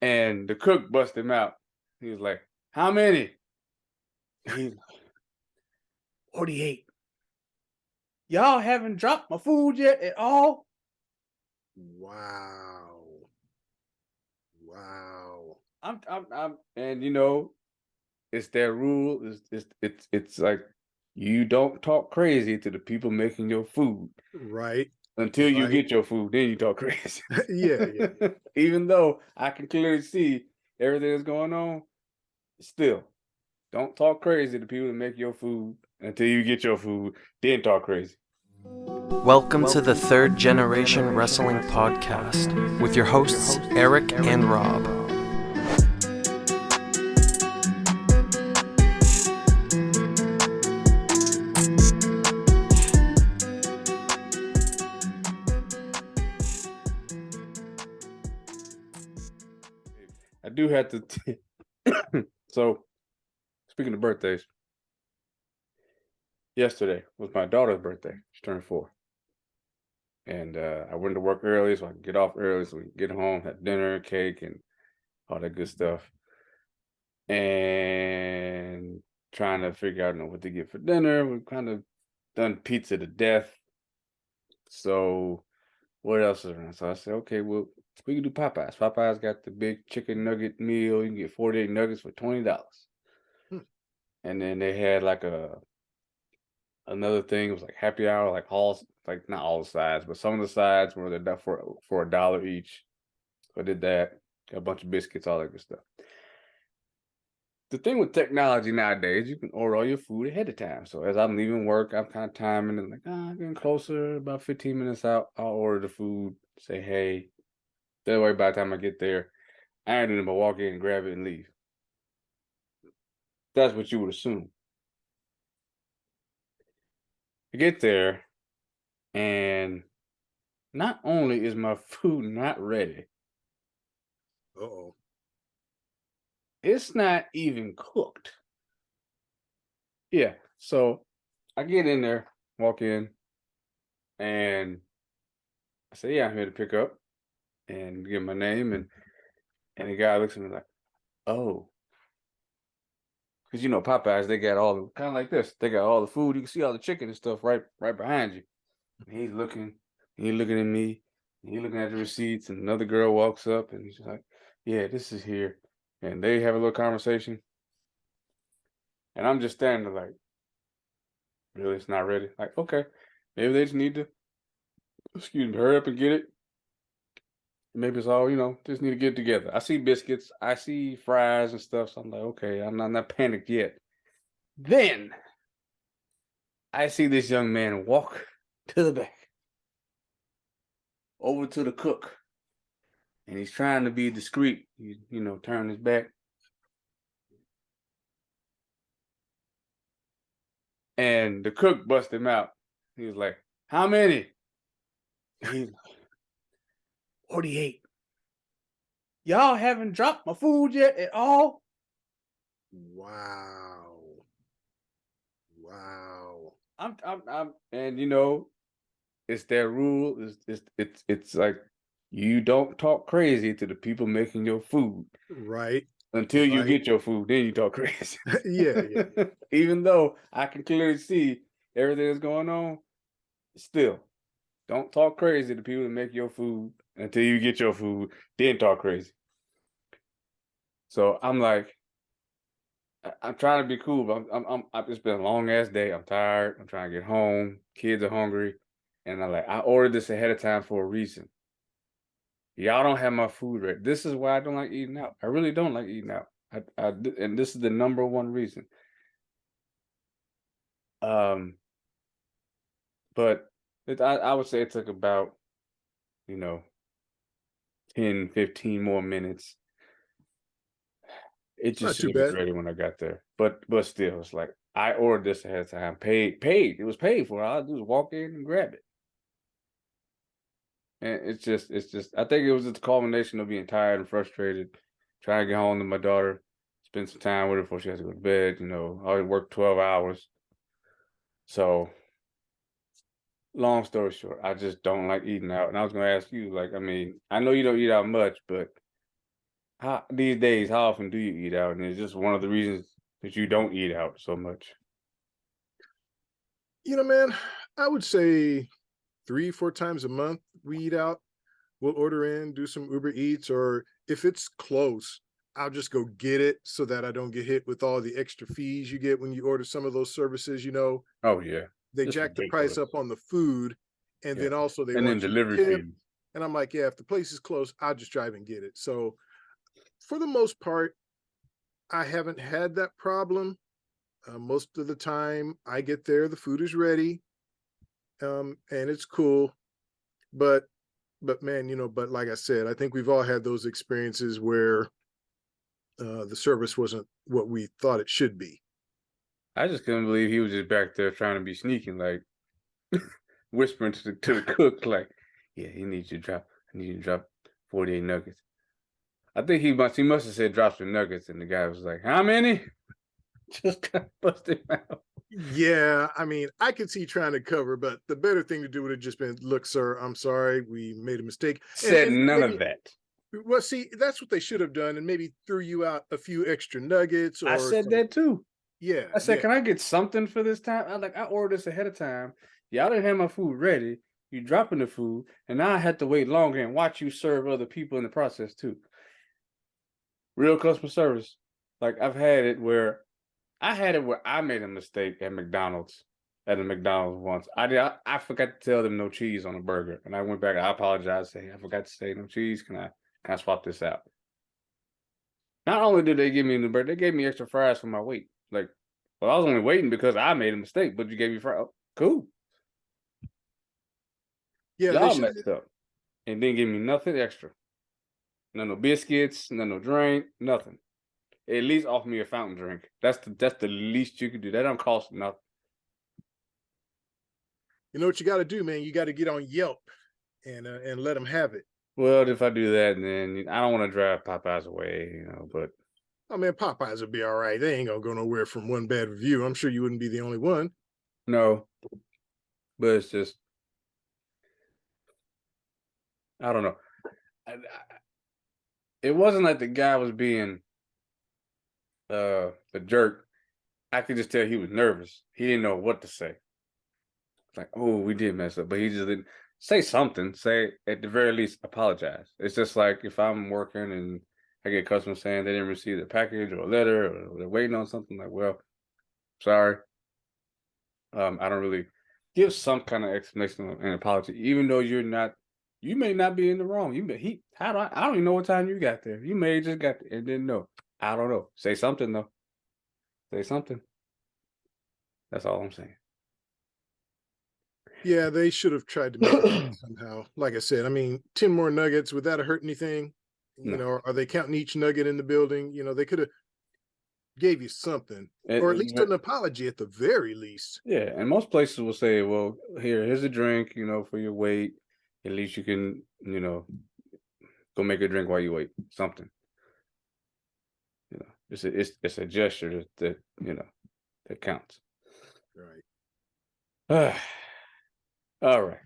And the cook busted him out. He was like, "How many?" He's like, 48. Y'all haven't dropped my food yet at all? Wow. Wow. And it's their rule. It's like you don't talk crazy to the people making your food Right. until you Right. get your food. Then you talk crazy. Yeah, yeah. Even though I can clearly see everything that's going on, still don't talk crazy to people that make your food until you get your food. Then talk crazy. Welcome to the Third Generation Wrestling Podcast with your hosts Eric and Rob. I do have to. So, speaking of birthdays, yesterday was my daughter's birthday. She turned 4. And I went to work early so I could get off early so we could get home, have dinner, cake, and all that good stuff. And trying to figure out what to get for dinner. We've kind of done pizza to death. So what else is around? So I said, okay, well, we can do Popeyes. Popeyes got the big chicken nugget meal. You can get 48 nuggets for $20. Hmm. And then they had like another thing. It was like happy hour, like like not all the sides, but some of the sides were they're for $1 each. So I did that. Got a bunch of biscuits, all that good stuff. The thing with technology nowadays, you can order all your food ahead of time. So as I'm leaving work, I'm kind of timing and like, I'm getting closer, about 15 minutes out. I'll order the food, say, hey. That way, by the time I get there, I ain't even gonna walk in and grab it and leave. That's what you would assume. I get there, and not only is my food not ready, Uh-oh. it's not even cooked. Yeah. So I get in there, walk in, and I say, yeah, I'm here to pick up and give my name. And the guy looks at me like, oh, because Popeyes, they got all the kind of like this. They got all the food. You can see all the chicken and stuff right behind you. And he's looking at me, and he's looking at the receipts, and another girl walks up and he's just like, yeah, this is here. And they have a little conversation. And I'm just standing there like, really, it's not ready. Like, okay, maybe they just need to, excuse me, hurry up and get it. Maybe it's all, just need to get it together. I see biscuits, I see fries and stuff. So I'm like, okay, I'm not panicked yet. Then I see this young man walk to the back, over to the cook, and he's trying to be discreet. Turn his back. And the cook busted him out. He was like, how many? He's like, 48. Y'all haven't dropped my food yet at all? Wow. Wow. And it's their rule. It's like you don't talk crazy to the people making your food Right. until you Right. get your food. Then you talk crazy. Yeah, yeah, yeah. Even though I can clearly see everything that's going on, still don't talk crazy to people that make your food until you get your food. Then talk crazy. So I'm like, I'm trying to be cool, but it's been a long ass day. I'm tired. I'm trying to get home. Kids are hungry, and I ordered this ahead of time for a reason. Y'all don't have my food ready. This is why I don't like eating out. I really don't like eating out. And this is the number one reason. Um, but I would say it took about, you know, 10, 15 more minutes. It It's not just too it was bad. ready when I got there. But still, it's like I ordered this ahead of time. Paid. It was paid for. All I do is walk in and grab it. And it's just I think it was just a culmination of being tired and frustrated, trying to get home to my daughter, spend some time with her before she has to go to bed. I already worked 12 hours. So long story short, I just don't like eating out. And I was gonna ask you, like, I mean, I know you don't eat out much, but these days, how often do you eat out? And it's just one of the reasons that you don't eat out so much. Man, I would say 3, 4 times a month we eat out. We'll order in, do some Uber Eats, or if it's close, I'll just go get it so that I don't get hit with all the extra fees you get when you order some of those services. Oh yeah, They it's jack the price ridiculous. up on the food, and Yeah, then also they and then want you to delivery tip. fee. And I'm like, yeah, if the place is close, I'll just drive and get it. So for the most part, I haven't had that problem. Most of the time I get there, the food is ready, and it's cool. But man, but like I said, I think we've all had those experiences where the service wasn't what we thought it should be. I just couldn't believe he was just back there trying to be sneaking, like whispering to the cook, like, "Yeah, he needs you to drop. I need you to drop 48 nuggets." I think he must have said drop some nuggets, and the guy was like, "How many?" Just kind of busted him out. Yeah, I mean, I could see trying to cover, but the better thing to do would have just been, "Look, sir, I'm sorry, we made a mistake." Said And none of maybe, that. well, see, that's what they should have done, and maybe threw you out a few extra nuggets I or said some. that too. Yeah, I said, yeah, "Can I get something for this time?" I ordered this ahead of time. Y'all didn't have my food ready. You dropping the food, and now I had to wait longer and watch you serve other people in the process too. Real customer service. Like I had it where I made a mistake at McDonald's. At a McDonald's once. I forgot to tell them no cheese on a burger. And I went back, I apologized, say I forgot to say no cheese. Can I swap this out? Not only did they give me a new burger, they gave me extra fries for my wait. Like, well, I was only waiting because I made a mistake, but you gave me fries. Oh, cool. yeah. They Y'all should. messed up. And didn't give me nothing extra. No biscuits, no drink, nothing. At least offer me a fountain drink. That's the least you could do. That don't cost nothing. You know what you got to do, man? You got to get on Yelp and let them have it. Well, if I do that, then I don't want to drive Popeyes away, but Oh man, Popeyes will be all right. They ain't gonna go nowhere from one bad review. I'm sure you wouldn't be the only one. no, but it's just, I don't know. It wasn't like the guy was being a jerk. I could just tell he was nervous. He didn't know what to say. Like, oh, we did mess up, but he just didn't say something. Say at the very least, apologize. It's just like if I'm working and I get customers saying they didn't receive the package or a letter or they're waiting on something, like, well, sorry. I don't really give some kind of explanation and apology, even though you may not be in the wrong. I don't even know what time you got there. You may just got there and didn't know. I don't know. Say something though. Say something. That's all I'm saying. Yeah, they should have tried to make it work somehow. Like I said, I mean, 10 more nuggets, would that hurt anything? No. Are they counting each nugget in the building? They could have gave you something, or at least And, an apology at the very least. yeah, and most places will say, "Well, here's a drink, for your wait. At least you can, go make a drink while you wait. Something, it's a gesture that counts." Right. All right.